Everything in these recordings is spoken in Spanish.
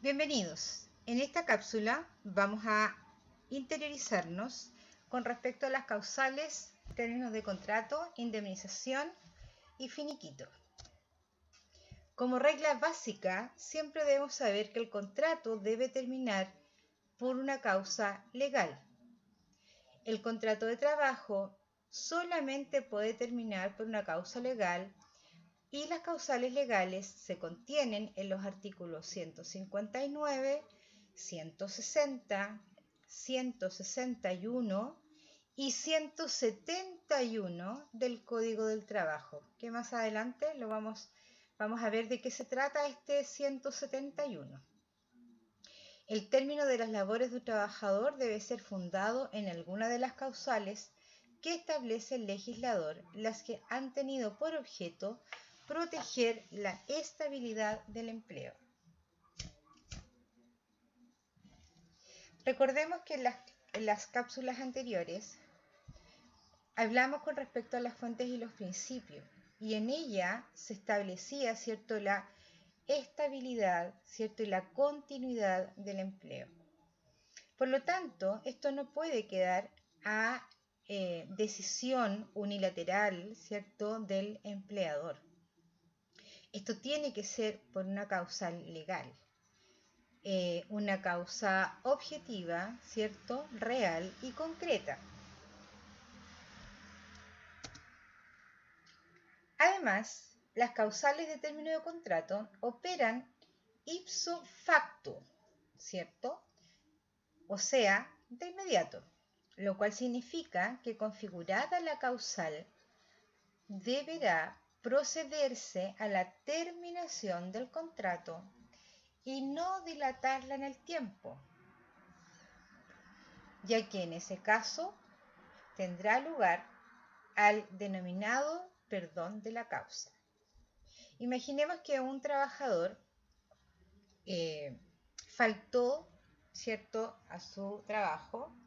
Bienvenidos. En esta cápsula vamos a interiorizarnos con respecto a las causales, términos de contrato, indemnización y finiquito. Como regla básica, siempre debemos saber que el contrato debe terminar por una causa legal. El contrato de trabajo solamente puede terminar por una causa legal y las causales legales se contienen en los artículos 159, 160, 161 y 171 del Código del Trabajo, que más adelante vamos a ver de qué se trata este 171. El término de las labores de un trabajador debe ser fundado en alguna de las causales que establece el legislador, las que han tenido por objeto proteger la estabilidad del empleo. Recordemos que en las cápsulas anteriores hablamos con respecto a las fuentes y los principios, y en ella se establecía, ¿cierto?, la estabilidad, ¿cierto?, y la continuidad del empleo. Por lo tanto, esto no puede quedar a decisión unilateral, ¿cierto?, del empleador. Esto tiene que ser por una causal legal, una causa objetiva, ¿cierto?, real y concreta. Además, las causales de término de contrato operan ipso facto, ¿cierto? O sea, de inmediato, lo cual significa que configurada la causal, deberá procederse a la terminación del contrato y no dilatarla en el tiempo, ya que en ese caso tendrá lugar al denominado perdón de la causa. Imaginemos que un trabajador faltó, ¿cierto?, a su trabajo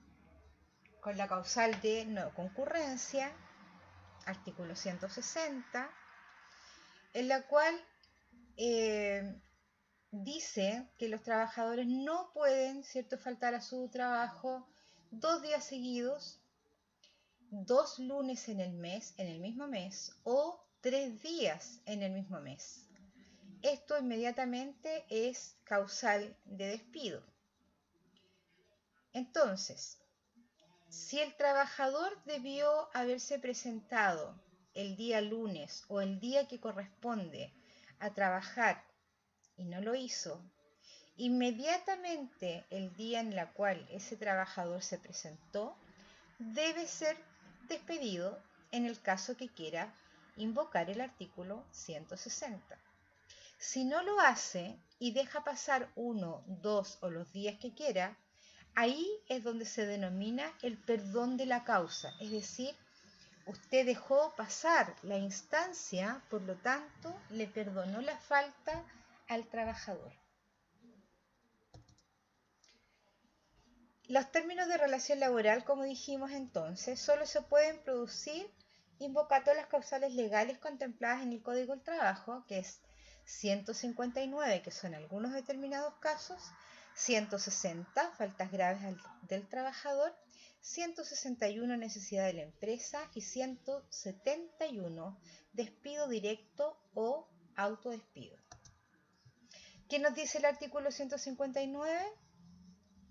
con la causal de no concurrencia, artículo 160, en la cual dice que los trabajadores no pueden, ¿cierto?, faltar a su trabajo 2 días seguidos, 2 lunes en el mismo mes, o 3 días en el mismo mes. Esto inmediatamente es causal de despido. Entonces, si el trabajador debió haberse presentado el día lunes o el día que corresponde a trabajar y no lo hizo, inmediatamente el día en el cual ese trabajador se presentó, debe ser despedido en el caso que quiera invocar el artículo 160. Si no lo hace y deja pasar 1, 2 o los días que quiera, ahí es donde se denomina el perdón de la causa, es decir, usted dejó pasar la instancia, por lo tanto, le perdonó la falta al trabajador. Los términos de relación laboral, como dijimos entonces, solo se pueden producir invocando las causales legales contempladas en el Código del Trabajo, que es 159, que son algunos determinados casos, 160, faltas graves del trabajador, 161, necesidad de la empresa, y 171, despido directo o autodespido. ¿Qué nos dice el artículo 159?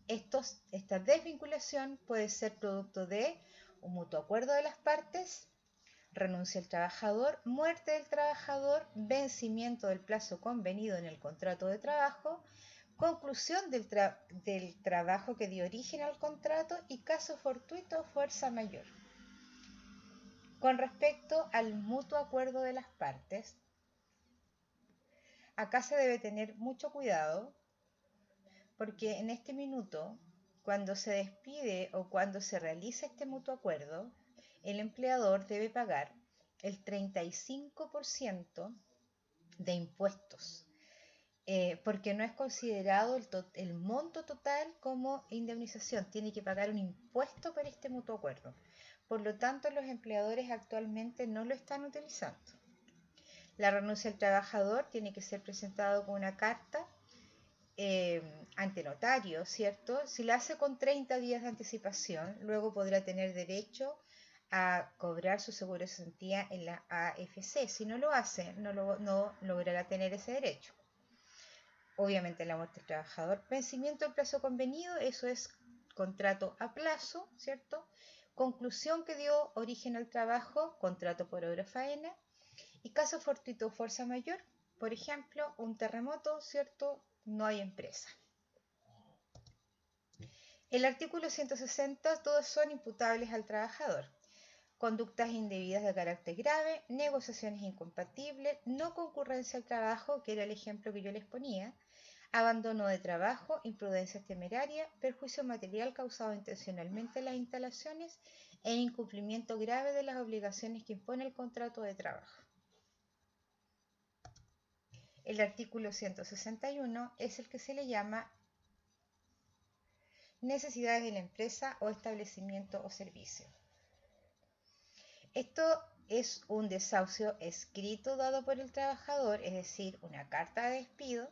Esta desvinculación puede ser producto de un mutuo acuerdo de las partes, renuncia del trabajador, muerte del trabajador, vencimiento del plazo convenido en el contrato de trabajo, conclusión del trabajo que dio origen al contrato y caso fortuito o fuerza mayor. Con respecto al mutuo acuerdo de las partes, acá se debe tener mucho cuidado porque en este minuto, cuando se despide o cuando se realiza este mutuo acuerdo, el empleador debe pagar el 35% de impuestos, porque no es considerado el monto total como indemnización, tiene que pagar un impuesto por este mutuo acuerdo. Por lo tanto, los empleadores actualmente no lo están utilizando. La renuncia del trabajador tiene que ser presentado con una carta ante notario, ¿cierto? Si lo hace con 30 días de anticipación, luego podrá tener derecho a cobrar su seguro de cesantía en la AFC. Si no lo hace, no logrará tener ese derecho. Obviamente la muerte del trabajador. Vencimiento del plazo convenido, eso es contrato a plazo, ¿cierto? Conclusión que dio origen al trabajo, contrato por obra faena. Y caso fortuito o fuerza mayor, por ejemplo, un terremoto, ¿cierto? No hay empresa. El artículo 160, todos son imputables al trabajador. Conductas indebidas de carácter grave, negociaciones incompatibles, no concurrencia al trabajo, que era el ejemplo que yo les ponía, abandono de trabajo, imprudencia temeraria, perjuicio material causado intencionalmente en las instalaciones e incumplimiento grave de las obligaciones que impone el contrato de trabajo. El artículo 161 es el que se le llama necesidades de la empresa o establecimiento o servicio. Esto es un desahucio escrito dado por el trabajador, es decir, una carta de despido,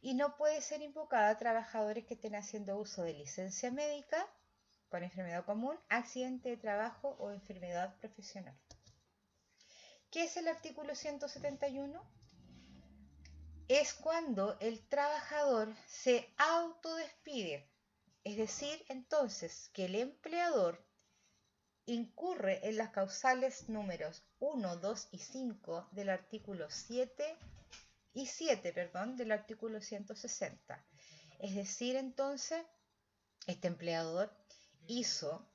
y no puede ser invocada a trabajadores que estén haciendo uso de licencia médica por enfermedad común, accidente de trabajo o enfermedad profesional. ¿Qué es el artículo 171? Es cuando el trabajador se autodespide, es decir, entonces que el empleador incurre en las causales números 1, 2 y 5 del artículo 7 del artículo 160. Es decir, entonces, este empleador hizo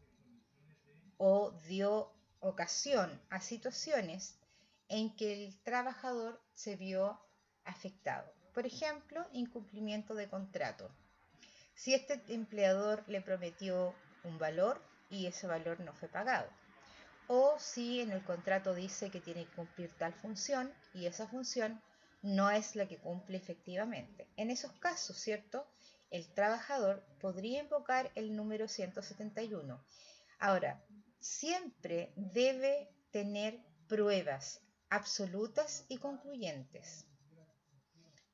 o dio ocasión a situaciones en que el trabajador se vio afectado. Por ejemplo, incumplimiento de contrato. Si este empleador le prometió un valor y ese valor no fue pagado. O si en el contrato dice que tiene que cumplir tal función y esa función no es la que cumple efectivamente. En esos casos, ¿cierto? El trabajador podría invocar el número 171. Ahora, siempre debe tener pruebas absolutas y concluyentes.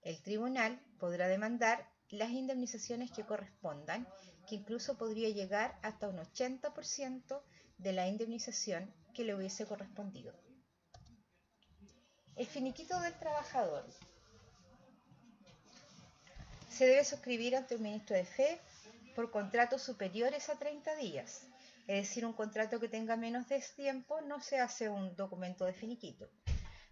El tribunal podrá demandar las indemnizaciones que correspondan, que incluso podría llegar hasta un 80% de la indemnización que le hubiese correspondido. El finiquito del trabajador se debe suscribir ante un ministro de fe por contratos superiores a 30 días. Es decir, un contrato que tenga menos de ese tiempo no se hace un documento de finiquito.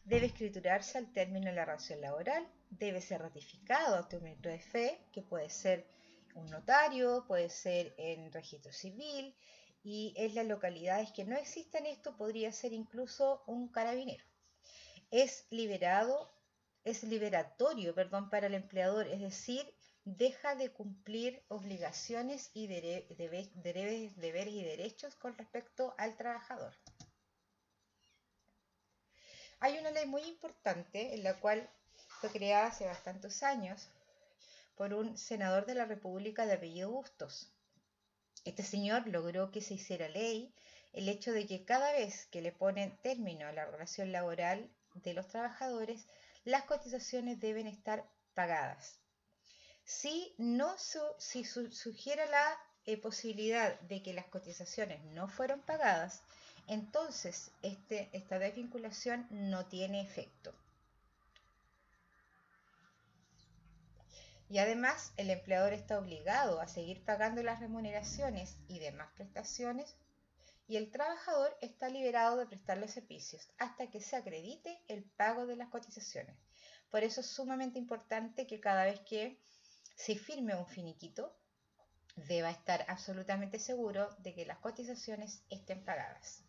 Debe escriturarse al término de la relación laboral, debe ser ratificado ante un ministro de fe, que puede ser un notario, puede ser en registro civil, y en las localidades que no existan esto podría ser incluso un carabinero. Es liberatorio, para el empleador, es decir, deja de cumplir obligaciones y deberes y derechos con respecto al trabajador. Hay una ley muy importante en la cual fue creada hace bastantes años por un senador de la República de apellido Bustos. Este señor logró que se hiciera ley el hecho de que cada vez que le ponen término a la relación laboral de los trabajadores, las cotizaciones deben estar pagadas. Si surgiera la posibilidad de que las cotizaciones no fueron pagadas, entonces esta desvinculación no tiene efecto. Y además, el empleador está obligado a seguir pagando las remuneraciones y demás prestaciones, y el trabajador está liberado de prestarle servicios hasta que se acredite el pago de las cotizaciones. Por eso es sumamente importante que cada vez que se firme un finiquito, deba estar absolutamente seguro de que las cotizaciones estén pagadas.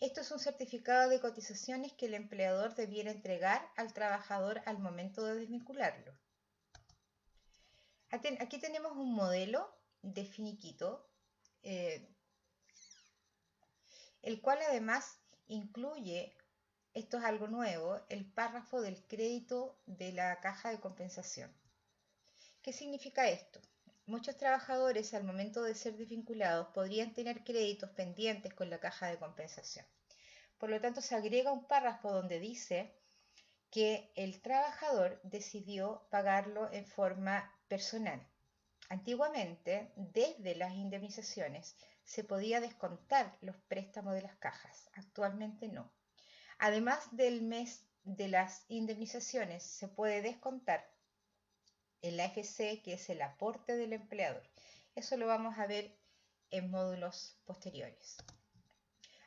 Esto es un certificado de cotizaciones que el empleador debiera entregar al trabajador al momento de desvincularlo. Aquí tenemos un modelo de finiquito, el cual además incluye, esto es algo nuevo, el párrafo del crédito de la caja de compensación. ¿Qué significa esto? Muchos trabajadores al momento de ser desvinculados podrían tener créditos pendientes con la caja de compensación. Por lo tanto, se agrega un párrafo donde dice que el trabajador decidió pagarlo en forma personal. Antiguamente, desde las indemnizaciones, se podía descontar los préstamos de las cajas, actualmente no. Además del mes de las indemnizaciones, se puede descontar el AFC, que es el aporte del empleador. Eso lo vamos a ver en módulos posteriores.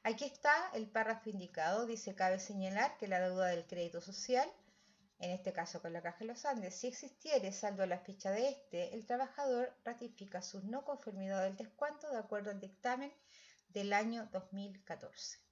Aquí está el párrafo indicado. Dice: cabe señalar que la deuda del crédito social, en este caso con la Caja de los Andes, si existiere saldo a la fecha de este, el trabajador ratifica su no conformidad del descuento de acuerdo al dictamen del año 2014.